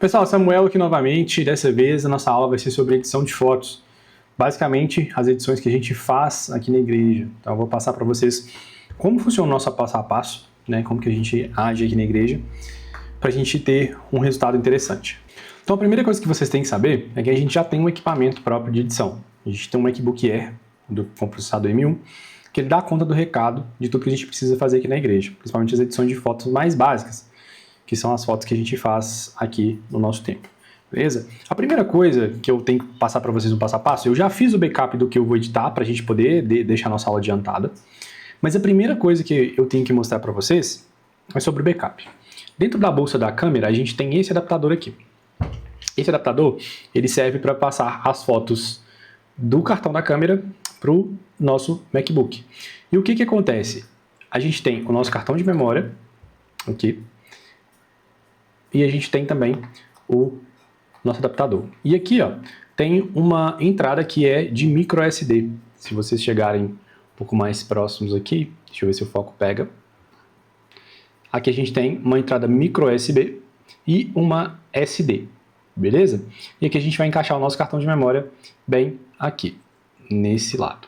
Pessoal, Samuel aqui novamente. Dessa vez a nossa aula vai ser sobre edição de fotos. Basicamente, as edições que a gente faz aqui na igreja. Então eu vou passar para vocês como funciona o nosso passo a passo, né? Como que a gente age aqui na igreja, para a gente ter um resultado interessante. Então a primeira coisa que vocês têm que saber é que a gente já tem um equipamento próprio de edição. A gente tem um MacBook Air com processador M1, que ele dá conta do recado de tudo que a gente precisa fazer aqui na igreja, principalmente as edições de fotos mais básicas, que são as fotos que a gente faz aqui no nosso tempo, beleza? A primeira coisa que eu tenho que passar para vocês no passo a passo, eu já fiz o backup do que eu vou editar para a gente poder deixar a nossa aula adiantada, mas a primeira coisa que eu tenho que mostrar para vocês é sobre o backup. Dentro da bolsa da câmera, a gente tem esse adaptador aqui. Esse adaptador, ele serve para passar as fotos do cartão da câmera para o nosso MacBook. E o que acontece? A gente tem o nosso cartão de memória aqui, e a gente tem também o nosso adaptador. E aqui, ó, tem uma entrada que é de micro SD. Se vocês chegarem um pouco mais próximos aqui, deixa eu ver se o foco pega. Aqui a gente tem uma entrada micro USB e uma SD, beleza? E aqui a gente vai encaixar o nosso cartão de memória bem aqui, nesse lado.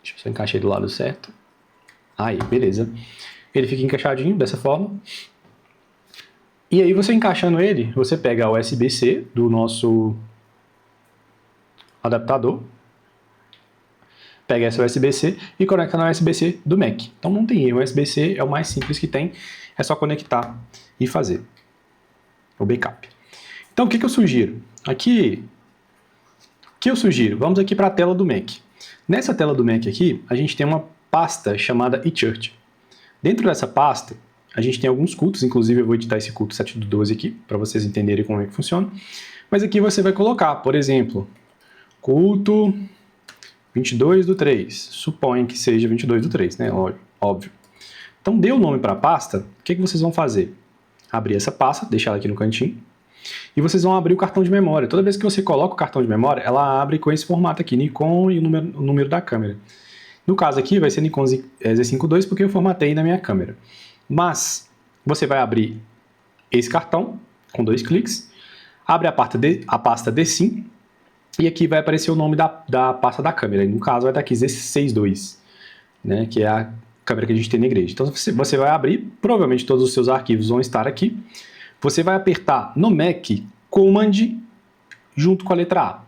Deixa eu só encaixar do lado certo. Aí, beleza. Ele fica encaixadinho dessa forma. E aí você encaixando ele, você pega a USB-C do nosso adaptador, pega essa USB-C e conecta na USB-C do Mac. Então não tem erro, o USB-C é o mais simples que tem, é só conectar e fazer o backup. Então o que eu sugiro? Vamos aqui para a tela do Mac. Nessa tela do Mac aqui, a gente tem uma pasta chamada eChurch. Dentro dessa pasta, a gente tem alguns cultos, inclusive eu vou editar esse culto 7/12 aqui, para vocês entenderem como é que funciona. Mas aqui você vai colocar, por exemplo, culto 22/3. Suponha que seja 22/3, né? Óbvio. Então, dê o nome para a pasta, o que vocês vão fazer? Abrir essa pasta, deixar ela aqui no cantinho, e vocês vão abrir o cartão de memória. Toda vez que você coloca o cartão de memória, ela abre com esse formato aqui, Nikon e o número da câmera. No caso aqui, vai ser Nikon Z5 II, porque eu formatei na minha câmera. Mas você vai abrir esse cartão com 2 cliques, abre a pasta DSIM e aqui vai aparecer o nome da pasta da câmera. E no caso vai estar aqui Z6 II, né, que é a câmera que a gente tem na igreja. Então você vai abrir, provavelmente todos os seus arquivos vão estar aqui. Você vai apertar no Mac Command junto com a letra A.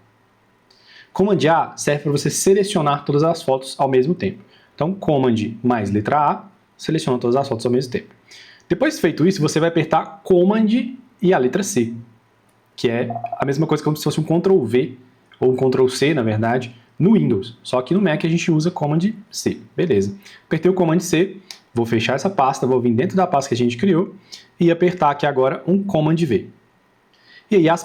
Command A serve para você selecionar todas as fotos ao mesmo tempo. Então Command mais letra A seleciona todas as fotos ao mesmo tempo. Depois feito isso, você vai apertar Command e a letra C, que é a mesma coisa como se fosse um Ctrl V, ou um Ctrl C, na verdade, no Windows. Só que no Mac a gente usa Command C. Beleza. Apertei o Command C, vou fechar essa pasta, vou vir dentro da pasta que a gente criou e apertar aqui agora um Command V. E aí as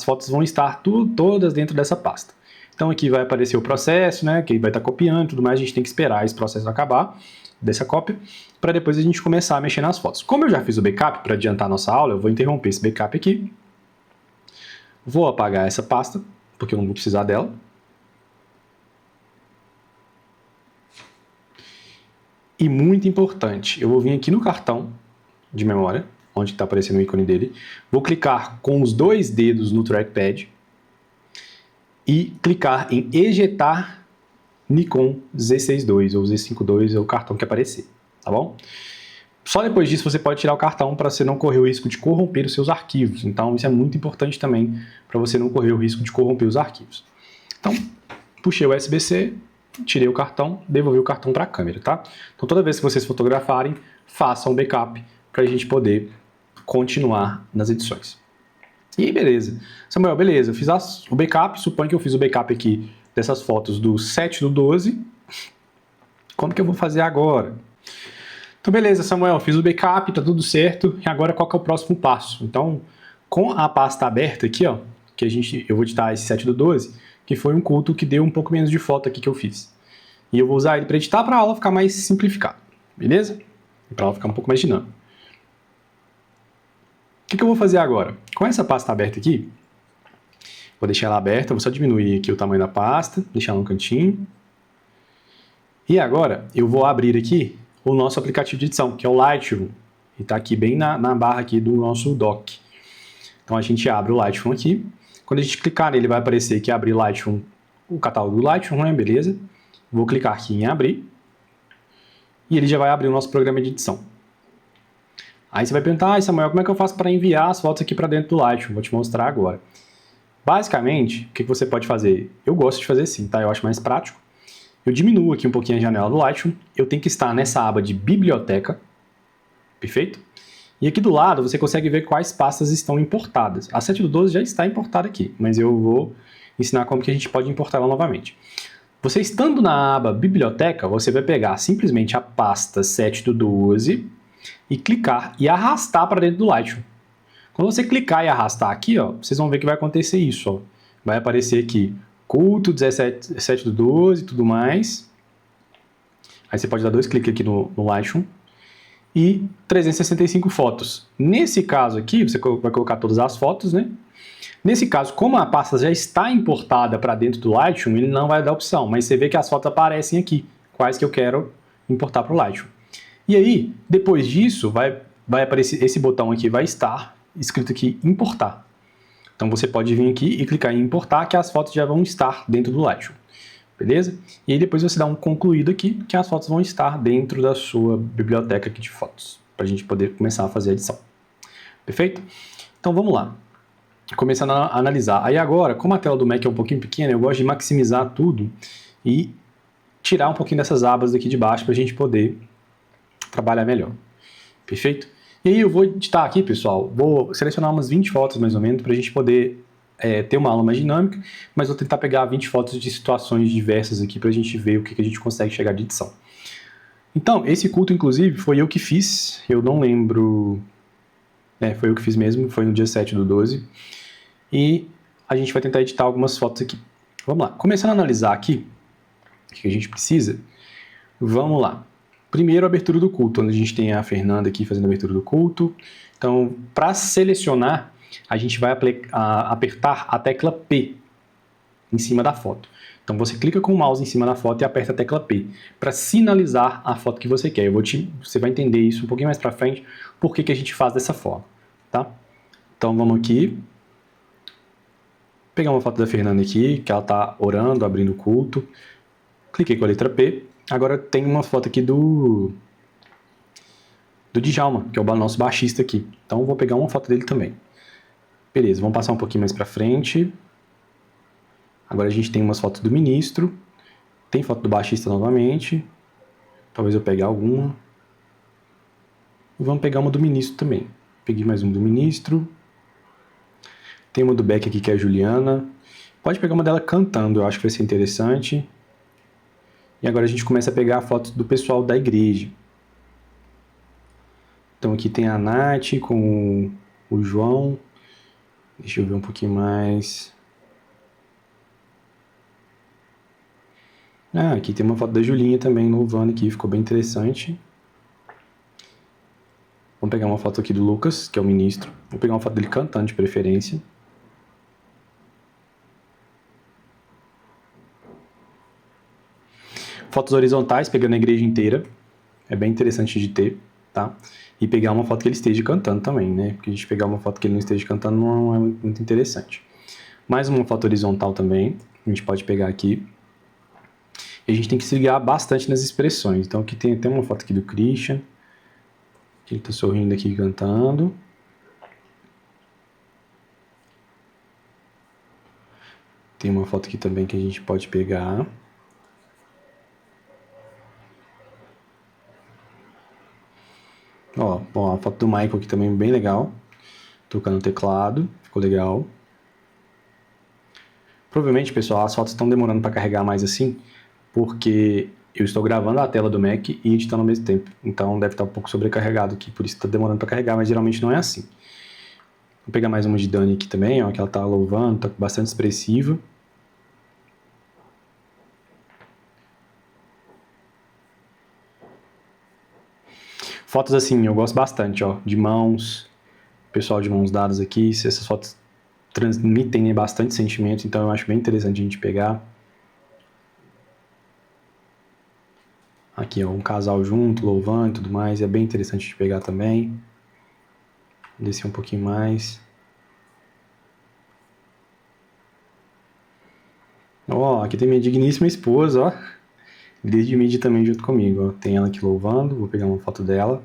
fotos vão estar todas dentro dessa pasta. Então aqui vai aparecer o processo, né, que vai estar copiando e tudo mais, a gente tem que esperar esse processo acabar dessa cópia, para depois a gente começar a mexer nas fotos. Como eu já fiz o backup, para adiantar a nossa aula, eu vou interromper esse backup aqui. Vou apagar essa pasta, porque eu não vou precisar dela. E muito importante, eu vou vir aqui no cartão de memória, onde está aparecendo o ícone dele, vou clicar com os 2 dedos no trackpad e clicar em ejetar Nikon Z6 II ou Z5 II é o cartão que aparecer, tá bom? Só depois disso você pode tirar o cartão para você não correr o risco de corromper os seus arquivos. Então isso é muito importante também para você não correr o risco de corromper os arquivos. Então, puxei o USB-C, tirei o cartão, devolvi o cartão para a câmera, tá? Então toda vez que vocês fotografarem, façam um backup para a gente poder continuar nas edições. E aí, beleza. Samuel, beleza, eu fiz o backup, suponho que eu fiz o backup aqui dessas fotos do 7/12. Como que eu vou fazer agora? Então, beleza, Samuel, fiz o backup, tá tudo certo. E agora qual que é o próximo passo? Então, com a pasta aberta aqui, ó, que eu vou editar esse 7/12, que foi um culto que deu um pouco menos de foto aqui que eu fiz. E eu vou usar ele para editar para a aula ficar mais simplificada, beleza? E para a aula ficar um pouco mais dinâmica. O que eu vou fazer agora? Com essa pasta aberta aqui, vou deixar ela aberta, vou só diminuir aqui o tamanho da pasta, deixar ela no cantinho. E agora eu vou abrir aqui o nosso aplicativo de edição, que é o Lightroom. E está aqui bem na barra aqui do nosso dock. Então a gente abre o Lightroom aqui. Quando a gente clicar nele, vai aparecer que abrir Lightroom, o catálogo do Lightroom, né? Beleza. Vou clicar aqui em abrir. E ele já vai abrir o nosso programa de edição. Aí você vai perguntar, Samuel, como é que eu faço para enviar as fotos aqui para dentro do Lightroom? Vou te mostrar agora. Basicamente, o que você pode fazer? Eu gosto de fazer assim, tá? Eu acho mais prático. Eu diminuo aqui um pouquinho a janela do Lightroom. Eu tenho que estar nessa aba de biblioteca. Perfeito? E aqui do lado você consegue ver quais pastas estão importadas. A 7 do 12 já está importada aqui, mas eu vou ensinar como que a gente pode importar ela novamente. Você estando na aba biblioteca, você vai pegar simplesmente a pasta 7 do 12 e clicar e arrastar para dentro do Lightroom. Quando você clicar e arrastar aqui, ó, vocês vão ver que vai acontecer isso. Ó. Vai aparecer aqui culto 17 do 12 e tudo mais. Aí você pode dar 2 cliques aqui no Lightroom. E 365 fotos. Nesse caso aqui, você vai colocar todas as fotos, né? Nesse caso, como a pasta já está importada para dentro do Lightroom, ele não vai dar opção, mas você vê que as fotos aparecem aqui, quais que eu quero importar para o Lightroom. E aí, depois disso, vai aparecer esse botão aqui, vai estar escrito aqui importar. Então você pode vir aqui e clicar em importar, que as fotos já vão estar dentro do Lightroom. Beleza? E aí depois você dá um concluído aqui, que as fotos vão estar dentro da sua biblioteca aqui de fotos, para a gente poder começar a fazer a edição. Perfeito? Então vamos lá. Começando a analisar. Aí agora, como a tela do Mac é um pouquinho pequena, eu gosto de maximizar tudo e tirar um pouquinho dessas abas daqui de baixo para a gente poder trabalhar melhor. Perfeito? E aí eu vou editar aqui, pessoal, vou selecionar umas 20 fotos mais ou menos para a gente poder ter uma aula mais dinâmica, mas vou tentar pegar 20 fotos de situações diversas aqui para a gente ver o que a gente consegue chegar de edição. Então, esse culto, inclusive, foi eu que fiz, eu não lembro... foi eu que fiz mesmo, foi no dia 7 do 12. E a gente vai tentar editar algumas fotos aqui. Vamos lá, começando a analisar aqui o que a gente precisa, vamos lá. Primeiro, a abertura do culto, onde a gente tem a Fernanda aqui fazendo a abertura do culto. Então, para selecionar, a gente vai apertar a tecla P em cima da foto. Então você clica com o mouse em cima da foto e aperta a tecla P para sinalizar a foto que você quer. Você vai entender isso um pouquinho mais para frente, por que a gente faz dessa forma. Tá? Então vamos aqui. Pegar uma foto da Fernanda aqui, que ela está orando, abrindo o culto. Cliquei com a letra P. Agora tem uma foto aqui do Djalma, que é o nosso baixista aqui. Então vou pegar uma foto dele também. Beleza, vamos passar um pouquinho mais para frente. Agora a gente tem umas fotos do ministro. Tem foto do baixista novamente. Talvez eu pegue alguma. E vamos pegar uma do ministro também. Peguei mais uma do ministro. Tem uma do Beck aqui que é a Juliana. Pode pegar uma dela cantando, eu acho que vai ser interessante. E agora a gente começa a pegar fotos do pessoal da igreja. Então aqui tem a Nath com o João. Deixa eu ver um pouquinho mais. Aqui tem uma foto da Julinha também, louvando aqui, ficou bem interessante. Vamos pegar uma foto aqui do Lucas, que é o ministro. Vou pegar uma foto dele cantando, de preferência. Fotos horizontais, pegando a igreja inteira. É bem interessante de ter, tá? E pegar uma foto que ele esteja cantando também, né? Porque a gente pegar uma foto que ele não esteja cantando não é muito interessante. Mais uma foto horizontal também, a gente pode pegar aqui. E a gente tem que se ligar bastante nas expressões. Então aqui tem até uma foto aqui do Christian, que ele tá sorrindo aqui cantando. Tem uma foto aqui também que a gente pode pegar. Ó, a foto do Michael aqui também bem legal. Tocando o teclado, ficou legal. Provavelmente, pessoal, as fotos estão demorando para carregar mais assim, porque eu estou gravando a tela do Mac e editando ao mesmo tempo. Então deve estar um pouco sobrecarregado aqui, por isso está demorando para carregar, mas geralmente não é assim. Vou pegar mais uma de Dani aqui também, ó, que ela está louvando, está bastante expressiva. Fotos assim, eu gosto bastante, ó, de mãos, pessoal de mãos dadas aqui, se essas fotos transmitem, né, bastante sentimento, então eu acho bem interessante a gente pegar. Aqui, ó, um casal junto, louvando e tudo mais, é bem interessante de pegar também. Descer um pouquinho mais. Ó, aqui tem minha digníssima esposa, ó. Desde mídia também junto comigo, ó. Tem ela aqui louvando, vou pegar uma foto dela.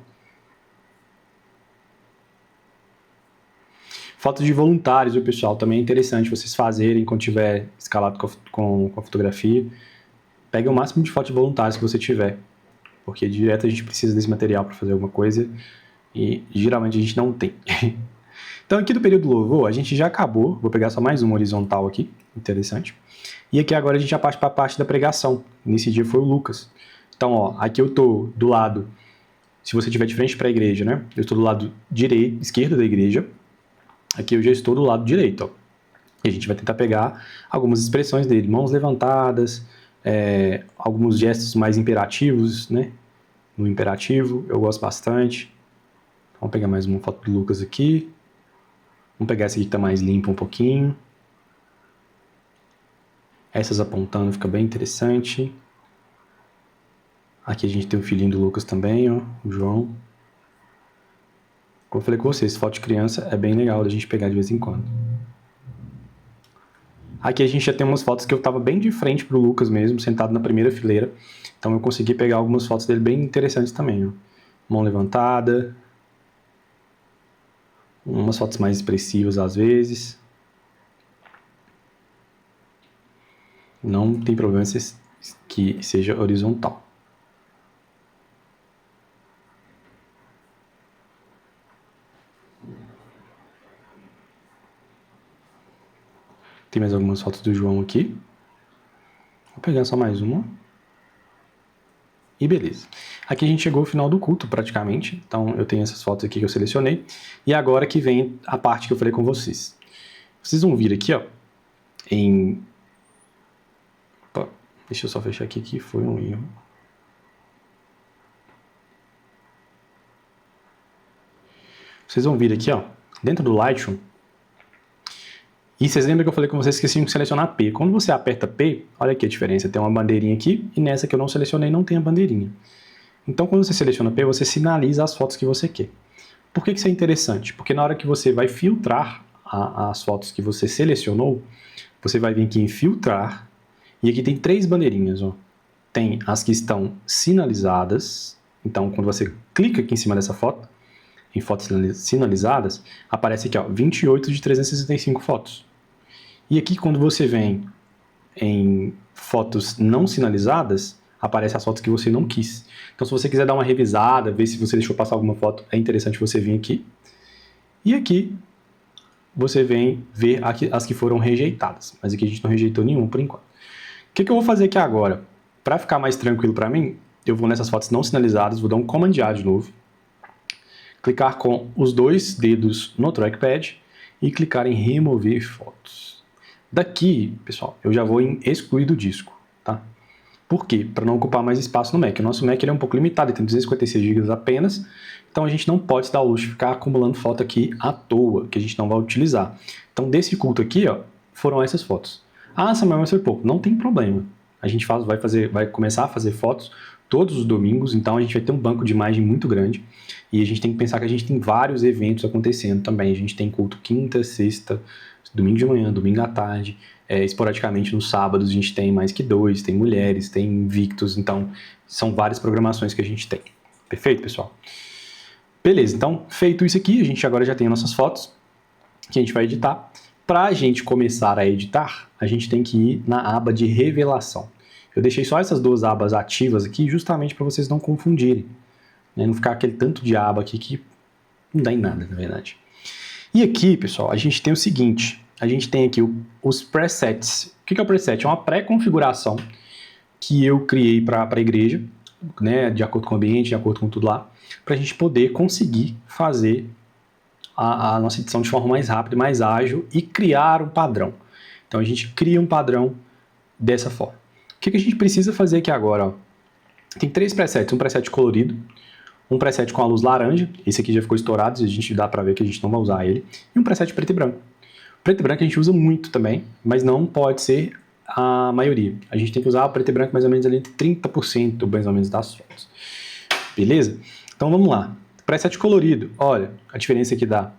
Fotos de voluntários, viu, pessoal? Também é interessante vocês fazerem quando tiver escalado com a fotografia. Pega o máximo de fotos de voluntários que você tiver, porque direto a gente precisa desse material para fazer alguma coisa e geralmente a gente não tem. Então aqui do período do louvor a gente já acabou, vou pegar só mais uma horizontal aqui, interessante. E aqui agora a gente já parte para a parte da pregação. Nesse dia foi o Lucas. Então, ó, aqui eu tô do lado, se você estiver de frente para a igreja, né? Eu estou do lado direito, esquerdo da igreja. Aqui eu já estou do lado direito, ó. E a gente vai tentar pegar algumas expressões dele, mãos levantadas, alguns gestos mais imperativos, né? No imperativo, eu gosto bastante. Vamos pegar mais uma foto do Lucas aqui. Vamos pegar essa aqui que está mais limpa um pouquinho. Essas apontando fica bem interessante. Aqui a gente tem o filhinho do Lucas também, ó, o João. Como eu falei com vocês, foto de criança é bem legal da gente pegar de vez em quando. Aqui a gente já tem umas fotos que eu estava bem de frente pro Lucas mesmo, sentado na primeira fileira. Então eu consegui pegar algumas fotos dele bem interessantes também, ó. Mão levantada. Umas fotos mais expressivas às vezes. Não tem problema que seja horizontal. Tem mais algumas fotos do João aqui. Vou pegar só mais uma. E beleza. Aqui a gente chegou ao final do culto, praticamente. Então, eu tenho essas fotos aqui que eu selecionei. E agora que vem a parte que eu falei com vocês. Vocês vão vir aqui, ó, Opa, deixa eu só fechar aqui que foi um erro. Vocês vão vir aqui, ó, dentro do Lightroom. E vocês lembram que eu falei com vocês que esqueciam de selecionar P. Quando você aperta P, olha aqui a diferença. Tem uma bandeirinha aqui e nessa que eu não selecionei não tem a bandeirinha. Então, quando você seleciona P, você sinaliza as fotos que você quer. Por que isso é interessante? Porque na hora que você vai filtrar as fotos que você selecionou, você vai vir aqui em filtrar e aqui tem 3 bandeirinhas, ó. Tem as que estão sinalizadas. Então, quando você clica aqui em cima dessa foto, em fotos sinalizadas, aparece aqui, ó, 28 de 365 fotos. E aqui, quando você vem em fotos não sinalizadas, aparece as fotos que você não quis. Então, se você quiser dar uma revisada, ver se você deixou passar alguma foto, é interessante você vir aqui. E aqui, você vem ver as que foram rejeitadas. Mas aqui a gente não rejeitou nenhum por enquanto. O que eu vou fazer aqui agora? Para ficar mais tranquilo para mim, eu vou nessas fotos não sinalizadas, vou dar um Command A de novo. Clicar com os 2 dedos no trackpad e clicar em remover fotos. Daqui, pessoal, eu já vou em excluir do disco, tá? Por quê? Para não ocupar mais espaço no Mac. O nosso Mac ele é um pouco limitado, ele tem 256 GB apenas, então a gente não pode se dar o luxo de ficar acumulando foto aqui à toa, que a gente não vai utilizar. Então desse culto aqui, ó, foram essas fotos. Ah, Samuel, mas foi pouco. Não tem problema. A gente vai começar a fazer fotos todos os domingos, então a gente vai ter um banco de imagem muito grande. E a gente tem que pensar que a gente tem vários eventos acontecendo também. A gente tem culto quinta, sexta, domingo de manhã, domingo à tarde. Esporadicamente nos sábados a gente tem mais que 2, tem mulheres, tem invictos. Então são várias programações que a gente tem. Perfeito, pessoal? Beleza, então feito isso aqui, a gente agora já tem as nossas fotos que a gente vai editar. Para a gente começar a editar, a gente tem que ir na aba de revelação. Eu deixei só essas 2 abas ativas aqui justamente para vocês não confundirem. Né? Não ficar aquele tanto de aba aqui que não dá em nada, na verdade. E aqui, pessoal, a gente tem o seguinte. A gente tem aqui os presets. O que é o preset? É uma pré-configuração que eu criei para a igreja, né? De acordo com o ambiente, de acordo com tudo lá, para a gente poder conseguir fazer a nossa edição de forma mais rápida, mais ágil e criar um padrão. Então a gente cria um padrão dessa forma. O que a gente precisa fazer aqui agora? Ó? Tem 3 presets, um preset colorido, um preset com a luz laranja, esse aqui já ficou estourado, a gente dá para ver que a gente não vai usar ele, e um preset preto e branco. Preto e branco a gente usa muito também, mas não pode ser a maioria. A gente tem que usar o preto e branco mais ou menos ali entre 30% mais ou menos das fotos. Beleza? Então vamos lá. Preset colorido, olha a diferença que dá.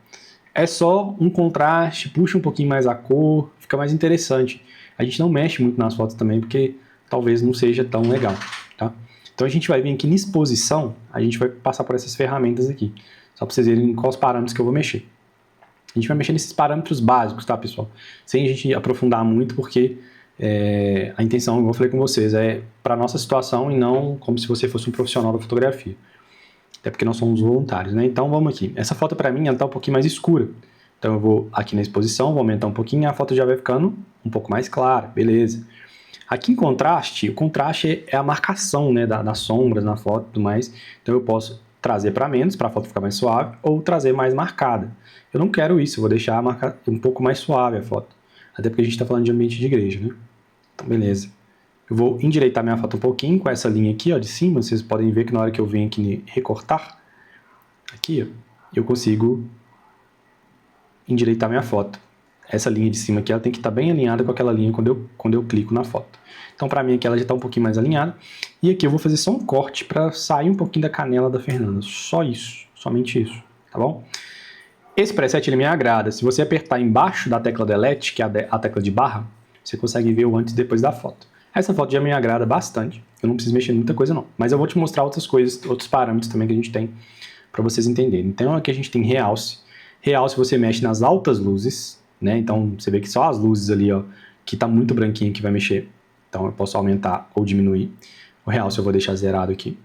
É só um contraste, puxa um pouquinho mais a cor, fica mais interessante. A gente não mexe muito nas fotos também, porque talvez não seja tão legal, tá? Então a gente vai vir aqui em exposição, a gente vai passar por essas ferramentas aqui, só para vocês verem quais parâmetros que eu vou mexer. A gente vai mexer nesses parâmetros básicos, tá, pessoal? Sem a gente aprofundar muito, porque a intenção, como eu falei com vocês, é para nossa situação e não como se você fosse um profissional da fotografia. Até porque nós somos voluntários, né? Então vamos aqui. Essa foto para mim ela tá um pouquinho mais escura. Então eu vou aqui na exposição, vou aumentar um pouquinho e a foto já vai ficando um pouco mais clara, beleza. Aqui em contraste, o contraste é a marcação, né, das sombras na foto e tudo mais. Então eu posso trazer para menos, para a foto ficar mais suave, ou trazer mais marcada. Eu não quero isso, eu vou deixar um pouco mais suave a foto. Até porque a gente está falando de ambiente de igreja, né? Então beleza. Eu vou endireitar minha foto um pouquinho com essa linha aqui, ó, de cima. Vocês podem ver que na hora que eu venho aqui em recortar, aqui, ó, eu consigo endireitar minha foto. Essa linha de cima aqui, ela tem que estar bem alinhada com aquela linha quando eu clico na foto. Então, para mim aqui ela já está um pouquinho mais alinhada. E aqui eu vou fazer só um corte para sair um pouquinho da canela da Fernanda. Só isso, somente isso, tá bom? Esse preset ele me agrada. Se você apertar embaixo da tecla Delete, que é a tecla de barra, você consegue ver o antes e depois da foto. Essa foto já me agrada bastante. Eu não preciso mexer em muita coisa não. Mas eu vou te mostrar outras coisas, outros parâmetros também que a gente tem para vocês entenderem. Então aqui a gente tem realce. Realce você mexe nas altas luzes, né? Então você vê que só as luzes ali, ó, que tá muito branquinho que vai mexer. Então eu posso aumentar ou diminuir. O realce eu vou deixar zerado aqui.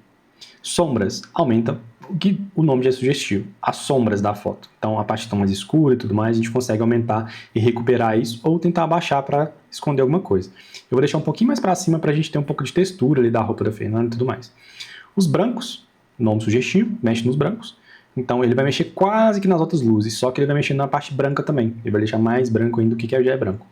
Sombras, aumenta, o nome já é sugestivo, as sombras da foto. Então a parte está mais escura e tudo mais, a gente consegue aumentar e recuperar isso ou tentar abaixar para esconder alguma coisa. Eu vou deixar um pouquinho mais para cima para a gente ter um pouco de textura ali da roupa da Fernanda e tudo mais. Os brancos, nome sugestivo, mexe nos brancos. Então ele vai mexer quase que nas outras luzes, só que ele vai mexer na parte branca também. Ele vai deixar mais branco ainda do que já é branco.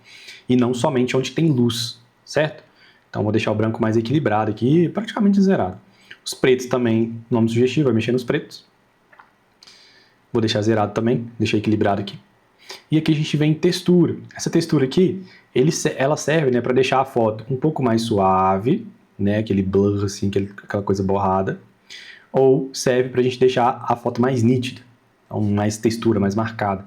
E não somente onde tem luz, certo? Então vou deixar o branco mais equilibrado aqui, praticamente zerado. Os pretos também, nome sugestivo, vai mexer nos pretos. Vou deixar zerado também, deixar equilibrado aqui. E aqui a gente vem em textura. Essa textura aqui, ela serve, né, para deixar a foto um pouco mais suave, né, aquele blur assim, aquela coisa borrada. Ou serve para a gente deixar a foto mais nítida, então mais textura, mais marcada.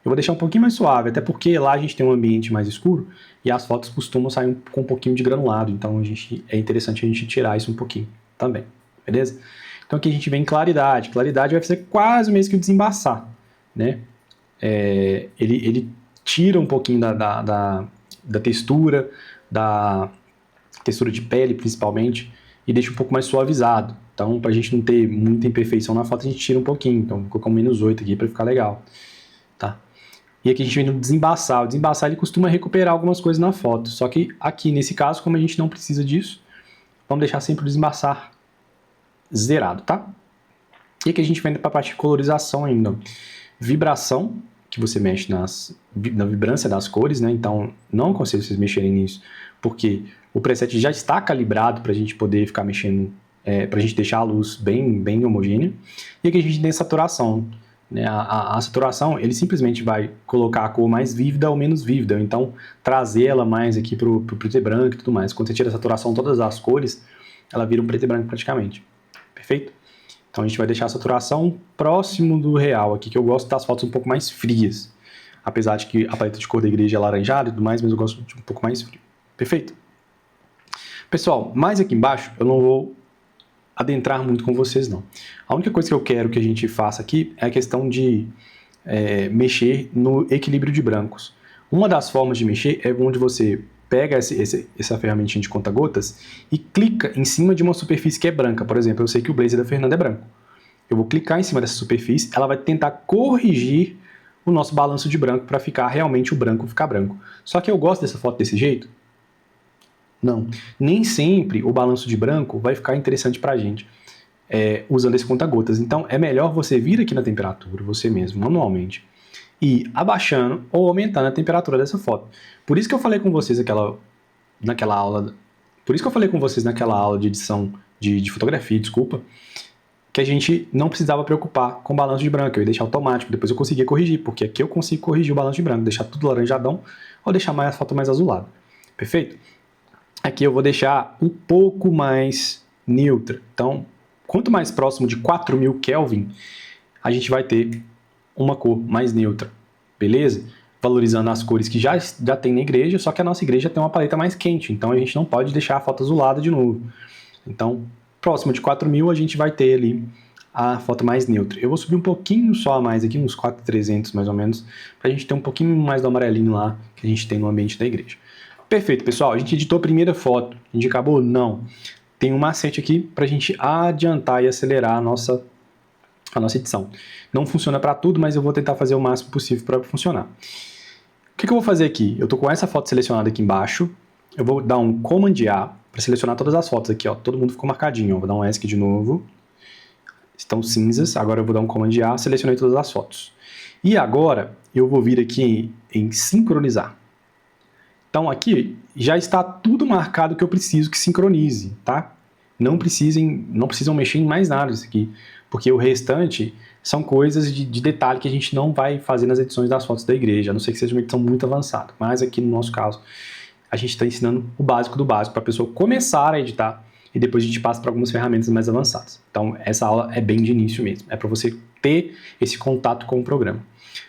Eu vou deixar um pouquinho mais suave, até porque lá a gente tem um ambiente mais escuro e as fotos costumam sair com um pouquinho de granulado, então é interessante a gente tirar isso um pouquinho também, beleza? Então aqui a gente vem em claridade. Claridade vai ser quase o mesmo que o desembaçar, né? Ele tira um pouquinho da textura, da textura de pele principalmente, e deixa um pouco mais suavizado. Então, para a gente não ter muita imperfeição na foto, a gente tira um pouquinho. Então, vou colocar um -8 aqui para ficar legal. Tá? E aqui a gente vem no desembaçar. O desembaçar ele costuma recuperar algumas coisas na foto. Só que aqui, nesse caso, como a gente não precisa disso, vamos deixar sempre o desembaçar zerado, tá? E aqui a gente vem para a parte de colorização ainda. Vibração, que você mexe na vibrância das cores, né? Então, não aconselho vocês mexerem nisso, porque o preset já está calibrado para a gente poder ficar mexendo, para a gente deixar a luz bem homogênea. E aqui a gente tem saturação. Né? A saturação, ele simplesmente vai colocar a cor mais vívida ou menos vívida, então trazer ela mais aqui para o preto e branco e tudo mais. Quando você tira a saturação todas as cores, ela vira um preto e branco praticamente. Perfeito? Então a gente vai deixar a saturação próximo do real aqui, que eu gosto das fotos um pouco mais frias. Apesar de que a paleta de cor da igreja é laranjada e tudo mais, mas eu gosto de um pouco mais frio. Perfeito? Pessoal, mais aqui embaixo eu não vou adentrar muito com vocês não. A única coisa que eu quero que a gente faça aqui é a questão de mexer no equilíbrio de brancos. Uma das formas de mexer é onde você pega essa ferramentinha de conta-gotas e clica em cima de uma superfície que é branca. Por exemplo, eu sei que o blazer da Fernanda é branco. Eu vou clicar em cima dessa superfície, ela vai tentar corrigir o nosso balanço de branco para ficar realmente o branco ficar branco. Só que eu gosto dessa foto desse jeito? Não. Nem sempre o balanço de branco vai ficar interessante para a gente usando esse conta-gotas. Então é melhor você vir aqui na temperatura, você mesmo, manualmente, e abaixando ou aumentando a temperatura dessa foto. Por isso que eu falei com vocês naquela aula de edição de fotografia, desculpa, que a gente não precisava preocupar com o balanço de branco, eu ia deixar automático, depois eu conseguia corrigir, porque aqui eu consigo corrigir o balanço de branco, deixar tudo laranjadão ou deixar a foto mais azulada. Perfeito? Aqui eu vou deixar um pouco mais neutra. Então, quanto mais próximo de 4000 Kelvin, a gente vai ter uma cor mais neutra. beleza? Valorizando as cores que já tem na igreja, só que a nossa igreja tem uma paleta mais quente, então a gente não pode deixar a foto azulada de novo. Então, próximo de 4.000 a gente vai ter ali a foto mais neutra. Eu vou subir um pouquinho só a mais aqui, uns 4.300 mais ou menos, para a gente ter um pouquinho mais do amarelinho lá que a gente tem no ambiente da igreja. Perfeito, pessoal. A gente editou a primeira foto. A gente acabou? Não. Tem um macete aqui para a gente adiantar e acelerar a nossa edição. Não funciona para tudo, mas eu vou tentar fazer o máximo possível para funcionar. O que eu vou fazer aqui? Eu estou com essa foto selecionada aqui embaixo. Eu vou dar um Command A para selecionar todas as fotos aqui. Ó. Todo mundo ficou marcadinho. Ó. Vou dar um ESC de novo. Estão cinzas. Agora eu vou dar um Command A, selecionei todas as fotos. E agora eu vou vir aqui em sincronizar. Então aqui já está tudo marcado que eu preciso que sincronize, tá? Não precisam mexer em mais nada disso aqui, porque o restante são coisas de detalhe que a gente não vai fazer nas edições das fotos da igreja, a não ser que seja uma edição muito avançada. Mas aqui no nosso caso, a gente está ensinando o básico do básico para a pessoa começar a editar e depois a gente passa para algumas ferramentas mais avançadas. Então essa aula é bem de início mesmo, é para você ter esse contato com o programa.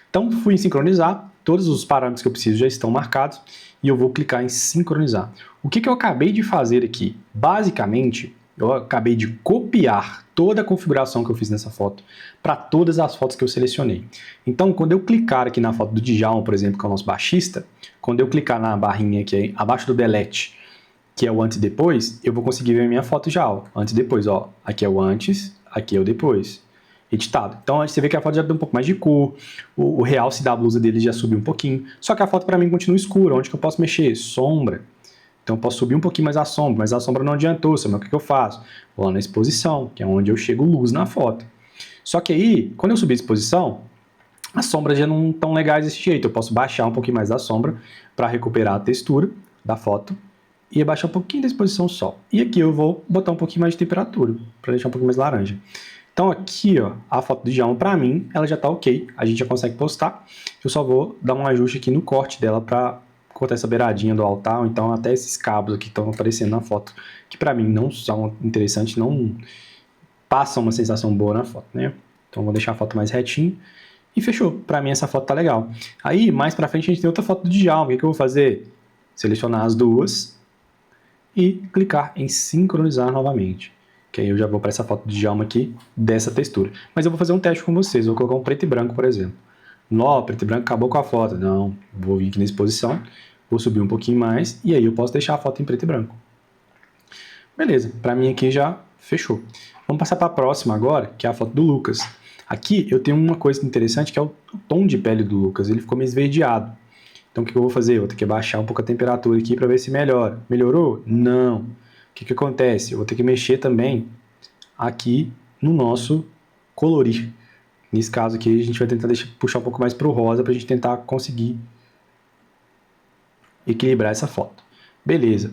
Então fui em sincronizar, todos os parâmetros que eu preciso já estão marcados e eu vou clicar em sincronizar. O que eu acabei de fazer aqui? Basicamente, eu acabei de copiar toda a configuração que eu fiz nessa foto para todas as fotos que eu selecionei. Então, quando eu clicar aqui na foto do Djalma, por exemplo, que é o nosso baixista, quando eu clicar na barrinha aqui abaixo do delete, que é o antes e depois, eu vou conseguir ver a minha foto já, ó, antes e depois, ó. Aqui é o antes, aqui é o depois. Editado. Então você vê que a foto já deu um pouco mais de cor, o realce da blusa dele já subiu um pouquinho, só que a foto para mim continua escura. Onde que eu posso mexer? Sombra. Então eu posso subir um pouquinho mais a sombra, mas a sombra não adiantou, sabe o que eu faço? Vou lá na exposição, que é onde eu chego luz na foto. Só que aí, quando eu subir a exposição, as sombras já não estão legais desse jeito. Eu posso baixar um pouquinho mais da sombra para recuperar a textura da foto e abaixar um pouquinho da exposição só. E aqui eu vou botar um pouquinho mais de temperatura, para deixar um pouquinho mais laranja. Então aqui, ó, a foto do Djalma, para mim, ela já está ok. A gente já consegue postar. Eu só vou dar um ajuste aqui no corte dela para cortar essa beiradinha do altar, ou então até esses cabos aqui que estão aparecendo na foto, que para mim não são interessantes, não passam uma sensação boa na foto, né? Então vou deixar a foto mais retinha e fechou. Para mim essa foto tá legal. Aí, mais para frente, a gente tem outra foto do Djalma. O que eu vou fazer? Selecionar as duas e clicar em sincronizar novamente. Que aí eu já vou para essa foto de Djalma aqui, dessa textura. Mas eu vou fazer um teste com vocês, vou colocar um preto e branco, por exemplo. Nó, preto e branco acabou com a foto. Não, vou vir aqui na exposição, vou subir um pouquinho mais, e aí eu posso deixar a foto em preto e branco. Beleza, para mim aqui já fechou. Vamos passar para a próxima agora, que é a foto do Lucas. Aqui eu tenho uma coisa interessante, que é o tom de pele do Lucas, ele ficou meio esverdeado. Então o que eu vou fazer? Eu vou ter que baixar um pouco a temperatura aqui para ver se melhora. Melhorou? Não. O que acontece? Eu vou ter que mexer também aqui no nosso colorir. Nesse caso aqui, a gente vai tentar puxar um pouco mais para o rosa para a gente tentar conseguir equilibrar essa foto. Beleza.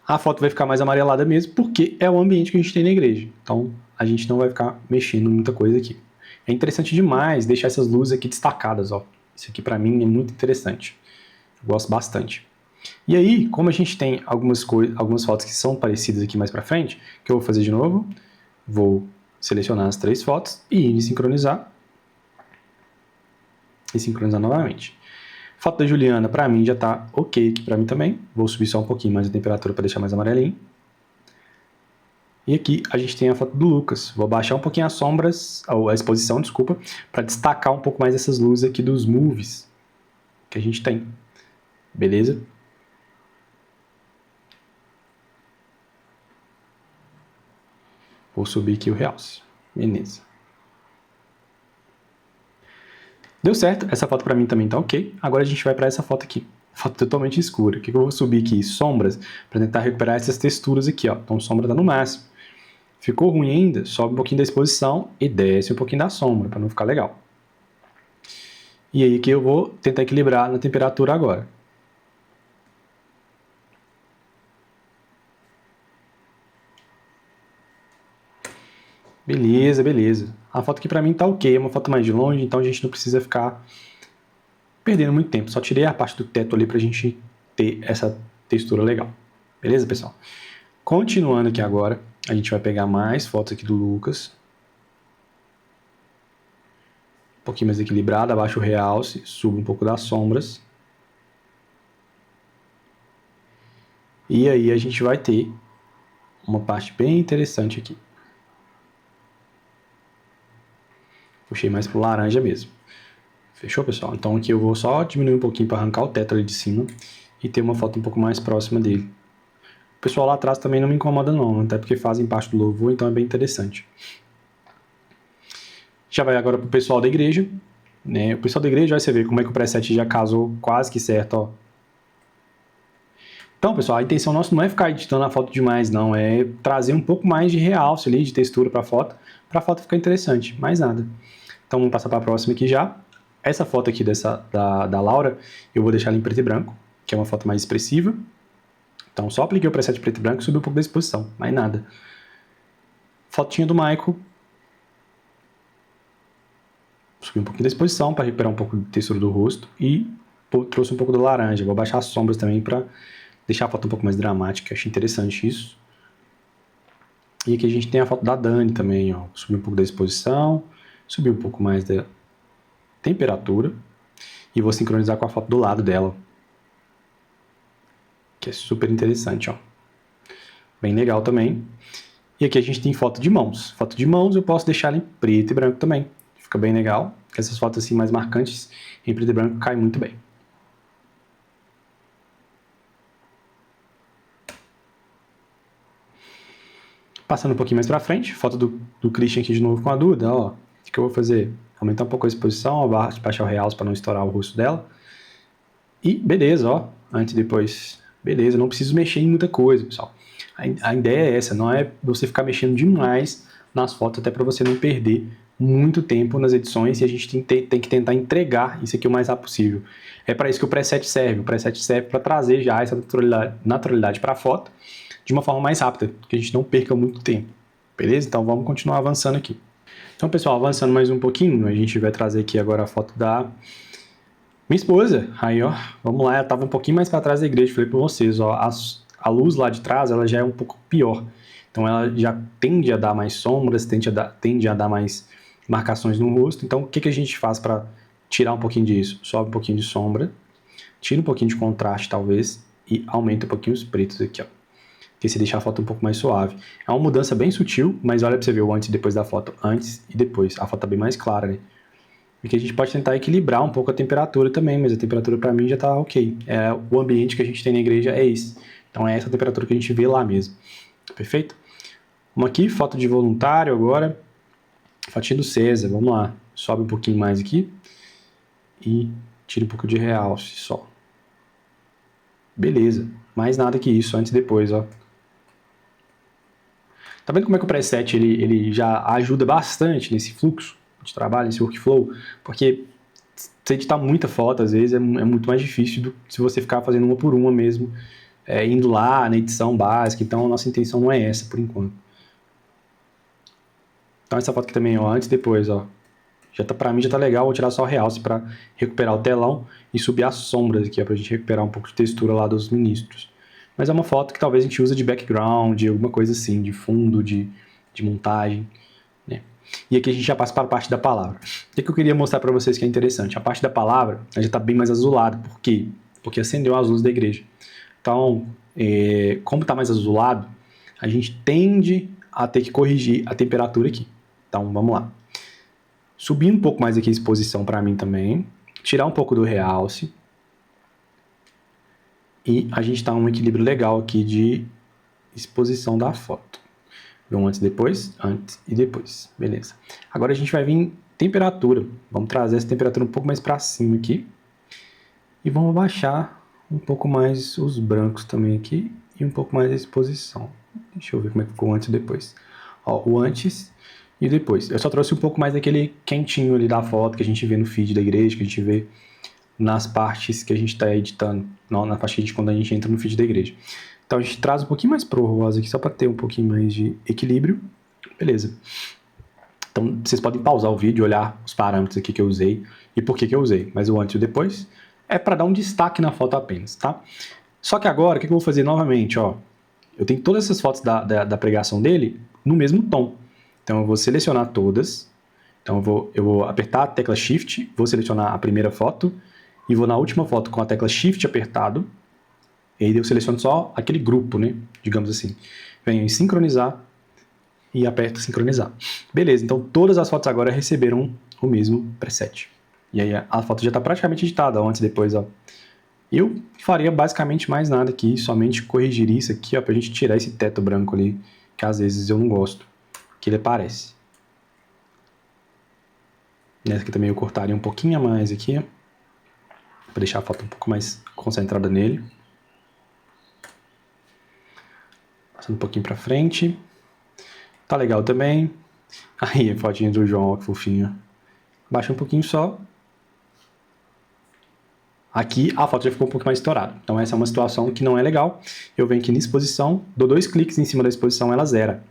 A foto vai ficar mais amarelada mesmo, porque é o ambiente que a gente tem na igreja. Então, a gente não vai ficar mexendo muita coisa aqui. É interessante demais deixar essas luzes aqui destacadas, ó. Isso aqui para mim é muito interessante. Eu gosto bastante. E aí, como a gente tem algumas fotos que são parecidas aqui mais para frente, o que eu vou fazer de novo? Vou selecionar as 3 fotos e ir em sincronizar. E sincronizar novamente. Foto da Juliana, para mim, já está ok aqui para mim também. Vou subir só um pouquinho mais a temperatura para deixar mais amarelinho. E aqui a gente tem a foto do Lucas. Vou baixar um pouquinho as sombras, ou a exposição, desculpa, para destacar um pouco mais essas luzes aqui dos movies que a gente tem. Beleza? Vou subir aqui o realce. Beleza. Deu certo, essa foto para mim também tá ok. Agora a gente vai para essa foto aqui. Foto totalmente escura. O que eu vou subir aqui? Sombras, para tentar recuperar essas texturas aqui, ó. Então sombra tá no máximo. Ficou ruim ainda? Sobe um pouquinho da exposição e desce um pouquinho da sombra, para não ficar legal. E aí que eu vou tentar equilibrar na temperatura agora. Beleza, beleza. A foto aqui pra mim tá ok, é uma foto mais de longe, então a gente não precisa ficar perdendo muito tempo. Só tirei a parte do teto ali pra gente ter essa textura legal. Beleza, pessoal? Continuando aqui agora, a gente vai pegar mais fotos aqui do Lucas. pouquinho mais equilibrado, abaixo o realce, subo um pouco das sombras. E aí a gente vai ter uma parte bem interessante aqui. Puxei mais pro laranja mesmo. Fechou, pessoal? Então aqui eu vou só diminuir um pouquinho para arrancar o teto ali de cima e ter uma foto um pouco mais próxima dele. O pessoal lá atrás também não me incomoda não, até porque fazem parte do louvor, então é bem interessante. Já vai agora pro pessoal da igreja, né? O pessoal da igreja, vai você ver como é que o preset já casou quase que certo, ó. Então, pessoal, a intenção nossa não é ficar editando a foto demais, não. É trazer um pouco mais de realce ali, de textura para a foto ficar interessante, mais nada. Então, vamos passar para a próxima aqui já. Essa foto aqui da Laura, eu vou deixar ela em preto e branco, que é uma foto mais expressiva. Então, só apliquei o preset preto e branco e subi um pouco da exposição, mais nada. Fotinha do Michael. Subi um pouquinho da exposição para recuperar um pouco de textura do rosto e trouxe um pouco do laranja. Vou baixar as sombras também para deixar a foto um pouco mais dramática. Achei interessante isso. E aqui a gente tem a foto da Dani também, ó. Subi um pouco da exposição, subi um pouco mais da temperatura e vou sincronizar com a foto do lado dela, que é super interessante, ó. Bem legal também. E aqui a gente tem foto de mãos. Foto de mãos eu posso deixar ela em preto e branco também. Fica bem legal. Essas fotos assim mais marcantes em preto e branco caem muito bem. Passando um pouquinho mais pra frente, foto do Christian aqui de novo com a Duda, ó. O que eu vou fazer? Aumentar um pouco a exposição, baixar o realce para não estourar o rosto dela. E beleza, ó. Antes e depois. Beleza, não preciso mexer em muita coisa, pessoal. A ideia é essa, não é você ficar mexendo demais nas fotos, até para você não perder muito tempo nas edições, e a gente tem que tentar entregar isso aqui o mais rápido possível. É para isso que o preset serve. O preset serve para trazer já essa naturalidade para a foto de uma forma mais rápida, que a gente não perca muito tempo. Beleza? Então vamos continuar avançando aqui. Então, pessoal, avançando mais um pouquinho, a gente vai trazer aqui agora a foto da minha esposa. Aí, ó, vamos lá, ela estava um pouquinho mais para trás da igreja, falei para vocês, ó, a luz lá de trás, ela já é um pouco pior. Então ela já tende a dar mais sombras, tende a dar mais marcações no rosto. Então o que a gente faz para tirar um pouquinho disso? Sobe um pouquinho de sombra, tira um pouquinho de contraste talvez e aumenta um pouquinho os pretos aqui, ó. Que se deixar a foto um pouco mais suave. É uma mudança bem sutil, mas olha para você ver o antes e depois da foto. Antes e depois. A foto tá bem mais clara, né? Porque a gente pode tentar equilibrar um pouco a temperatura também, mas a temperatura para mim já tá ok. O ambiente que a gente tem na igreja é esse. Então é essa temperatura que a gente vê lá mesmo. Perfeito? Vamos aqui, foto de voluntário agora. Fotinho do César, vamos lá. Sobe um pouquinho mais aqui. E tira um pouco de realce só. Beleza. Mais nada que isso, antes e depois, ó. Tá vendo como é que o preset ele já ajuda bastante nesse fluxo de trabalho, nesse workflow? Porque se editar muita foto, às vezes, é muito mais difícil do que se você ficar fazendo uma por uma mesmo, indo lá na edição básica. Então, a nossa intenção não é essa, por enquanto. Então, essa foto aqui também, ó, antes e depois, ó. Pra mim já tá legal, vou tirar só o realce para recuperar o telão e subir as sombras aqui, ó, pra gente recuperar um pouco de textura lá dos ministros. Mas é uma foto que talvez a gente use de background, alguma coisa assim, de fundo, de montagem, né? E aqui a gente já passa para a parte da palavra. O que eu queria mostrar para vocês que é interessante? A parte da palavra já está bem mais azulada. Por quê? Porque acendeu as luzes da igreja. Então, como está mais azulado, a gente tende a ter que corrigir a temperatura aqui. Então, vamos lá. Subir um pouco mais aqui a exposição para mim também. Tirar um pouco do realce. E a gente está um equilíbrio legal aqui de exposição da foto. Um antes e depois, antes e depois. Beleza. Agora a gente vai vir em temperatura. Vamos trazer essa temperatura um pouco mais para cima aqui. E vamos abaixar um pouco mais os brancos também aqui. E um pouco mais a exposição. Deixa eu ver como é que ficou o antes e depois. Ó, o antes e depois. Eu só trouxe um pouco mais daquele quentinho ali da foto que a gente vê no feed da igreja, que a gente vê nas partes que a gente está editando, não na parte quando a gente entra no feed da igreja. Então a gente traz um pouquinho mais pro rosa aqui, só para ter um pouquinho mais de equilíbrio. Beleza. Então vocês podem pausar o vídeo, olhar os parâmetros aqui que eu usei e por que eu usei. Mas o antes e o depois é para dar um destaque na foto apenas, tá? Só que agora, o que eu vou fazer novamente, ó? Eu tenho todas essas fotos da pregação dele no mesmo tom. Então eu vou selecionar todas Então eu vou apertar a tecla Shift, vou selecionar a primeira foto e vou na última foto com a tecla Shift apertado. E aí eu seleciono só aquele grupo, né? Digamos assim. Venho em sincronizar e aperto sincronizar. Beleza, então todas as fotos agora receberam o mesmo preset. E aí a foto já está praticamente editada, antes e depois, ó. Eu faria basicamente mais nada aqui, somente corrigiria isso aqui, ó, pra gente tirar esse teto branco ali, que às vezes eu não gosto, que ele aparece. Nessa aqui também eu cortaria um pouquinho a mais aqui, para deixar a foto um pouco mais concentrada nele. Passando um pouquinho pra frente. Tá legal também. Aí, a fotinha do João, ó, que fofinho. Baixa um pouquinho só. Aqui a foto já ficou um pouco mais estourada. Então essa é uma situação que não é legal. Eu venho aqui na exposição, dou 2 cliques em cima da exposição, ela zera.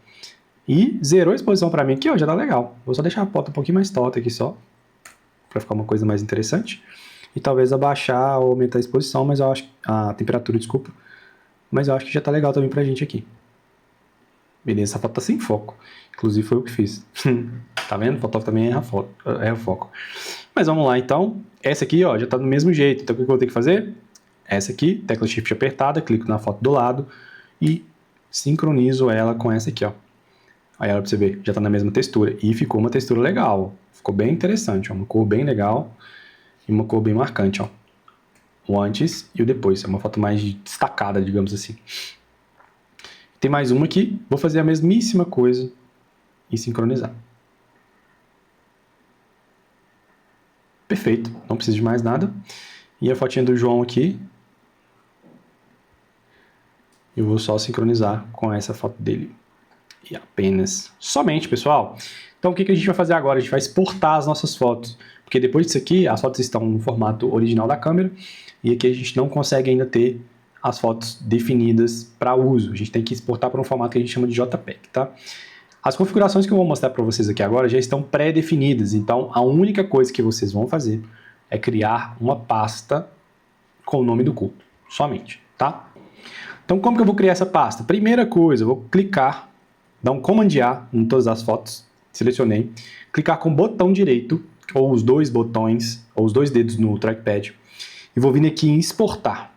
E zerou a exposição pra mim aqui, ó, já tá legal. Vou só deixar a foto um pouquinho mais torta aqui só, pra ficar uma coisa mais interessante. E talvez abaixar ou aumentar a exposição, mas eu acho... a temperatura, desculpa. Mas eu acho que já tá legal também pra gente aqui. Beleza, essa foto tá sem foco. Inclusive foi eu que fiz. Tá vendo? O fotógrafo também erra o foco. Mas vamos lá, então. Essa aqui, ó, já tá do mesmo jeito. Então o que eu vou ter que fazer? Essa aqui, tecla Shift apertada, clico na foto do lado e sincronizo ela com essa aqui, ó. Aí ela, pra você ver, já tá na mesma textura. E ficou uma textura legal. Ficou bem interessante, ó. Uma cor bem legal e uma cor bem marcante, ó. O antes e o depois. É uma foto mais destacada, digamos assim. Tem mais uma aqui. Vou fazer a mesmíssima coisa e sincronizar. Perfeito. Não preciso de mais nada. E a fotinha do João aqui, eu vou só sincronizar com essa foto dele. E apenas. Somente, pessoal. Então, o que a gente vai fazer agora? A gente vai exportar as nossas fotos. Porque depois disso aqui, as fotos estão no formato original da câmera. E aqui a gente não consegue ainda ter as fotos definidas para uso. A gente tem que exportar para um formato que a gente chama de JPEG, tá? As configurações que eu vou mostrar para vocês aqui agora já estão pré-definidas. Então, a única coisa que vocês vão fazer é criar uma pasta com o nome do culto. Somente, tá? Então, como que eu vou criar essa pasta? Primeira coisa, eu vou clicar, dar um Command A em todas as fotos, selecionei, clicar com o botão direito, ou os dois botões, ou os dois dedos no trackpad, e vou vir aqui em exportar.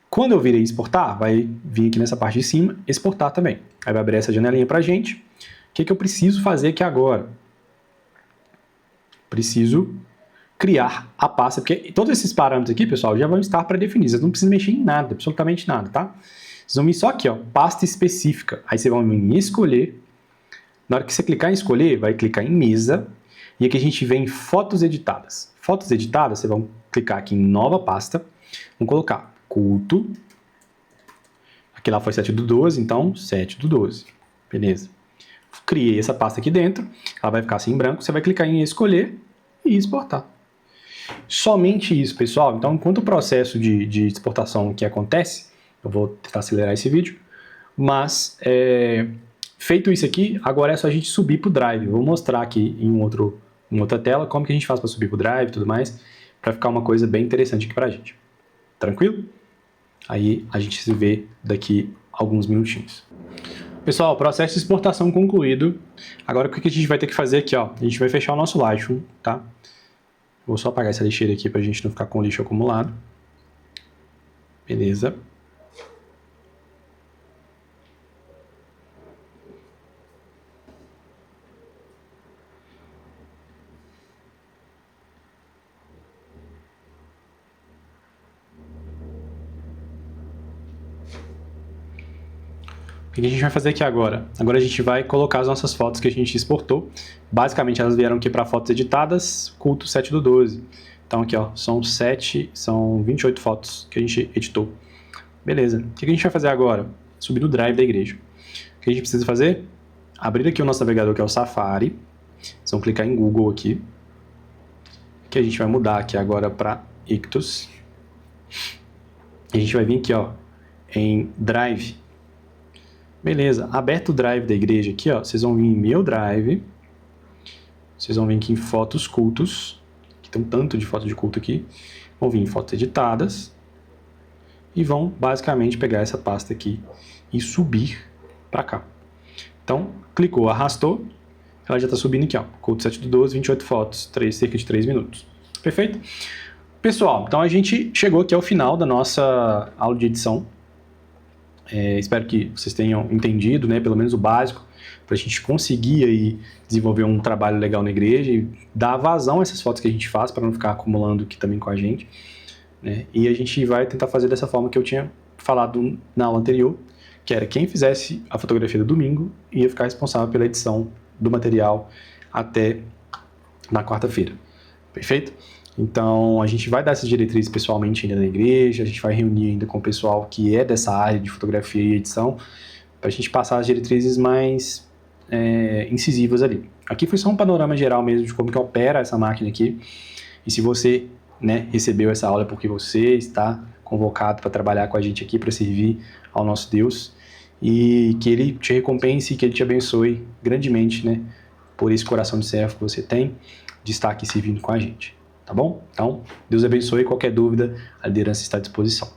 Quando eu vir em exportar, vai vir aqui nessa parte de cima, exportar também. Aí vai abrir essa janelinha pra gente. O que eu preciso fazer aqui agora? Preciso criar a pasta, porque todos esses parâmetros aqui, pessoal, já vão estar pré-definidos. Vocês não precisam mexer em nada, absolutamente nada, tá? Vocês vão vir só aqui, ó, pasta específica. Aí vocês vão vir em escolher. Na hora que você clicar em escolher, vai clicar em mesa. E aqui a gente vem em fotos editadas. Fotos editadas, vocês vão clicar aqui em nova pasta. Vamos colocar culto. Aqui lá foi 7/12, então 7/12. Beleza. Criei essa pasta aqui dentro. Ela vai ficar assim em branco. Você vai clicar em escolher e exportar. Somente isso, pessoal. Então, enquanto o processo de exportação aqui acontece, eu vou tentar acelerar esse vídeo, mas feito isso aqui, agora é só a gente subir para o Drive. Eu vou mostrar aqui em outra tela como que a gente faz para subir para o Drive e tudo mais, para ficar uma coisa bem interessante aqui para a gente. Tranquilo? Aí a gente se vê daqui a alguns minutinhos. Pessoal, processo de exportação concluído. Agora o que a gente vai ter que fazer aqui, ó? A gente vai fechar o nosso Lightroom, tá? Vou só apagar essa lixeira aqui pra gente não ficar com lixo acumulado. Beleza. O que a gente vai fazer aqui agora? Agora a gente vai colocar as nossas fotos que a gente exportou. Basicamente elas vieram aqui para fotos editadas, culto 7/12. Então aqui, ó, são 28 fotos que a gente editou. Beleza. O que a gente vai fazer agora? Subir no Drive da igreja. O que a gente precisa fazer? Abrir aqui o nosso navegador, que é o Safari. Vocês vão clicar em Google aqui. Que a gente vai mudar aqui agora para Ictus. A gente vai vir aqui, ó, em Drive. Beleza, aberto o Drive da igreja aqui, ó, vocês vão vir em Meu Drive, vocês vão vir aqui em Fotos Cultos, que tem um tanto de fotos de culto aqui, vão vir em Fotos Editadas, e vão basicamente pegar essa pasta aqui e subir para cá. Então, clicou, arrastou, ela já está subindo aqui, ó, culto 7 do 12, 28 fotos, cerca de 3 minutos. Perfeito? Pessoal, então a gente chegou aqui ao final da nossa aula de edição. Espero que vocês tenham entendido, né, pelo menos o básico, para a gente conseguir aí desenvolver um trabalho legal na igreja e dar vazão a essas fotos que a gente faz, para não ficar acumulando aqui também com a gente, né? E a gente vai tentar fazer dessa forma que eu tinha falado na aula anterior, que era quem fizesse a fotografia do domingo ia ficar responsável pela edição do material até na quarta-feira. Perfeito? Então, a gente vai dar essas diretrizes pessoalmente ainda na igreja, a gente vai reunir ainda com o pessoal que é dessa área de fotografia e edição, para a gente passar as diretrizes mais incisivas ali. Aqui foi só um panorama geral mesmo de como que opera essa máquina aqui, e se você, né, recebeu essa aula é porque você está convocado para trabalhar com a gente aqui, para servir ao nosso Deus, e que Ele te recompense e que Ele te abençoe grandemente, né, por esse coração de servo que você tem, de estar aqui servindo com a gente. Tá bom? Então, Deus abençoe. Qualquer dúvida, a liderança está à disposição.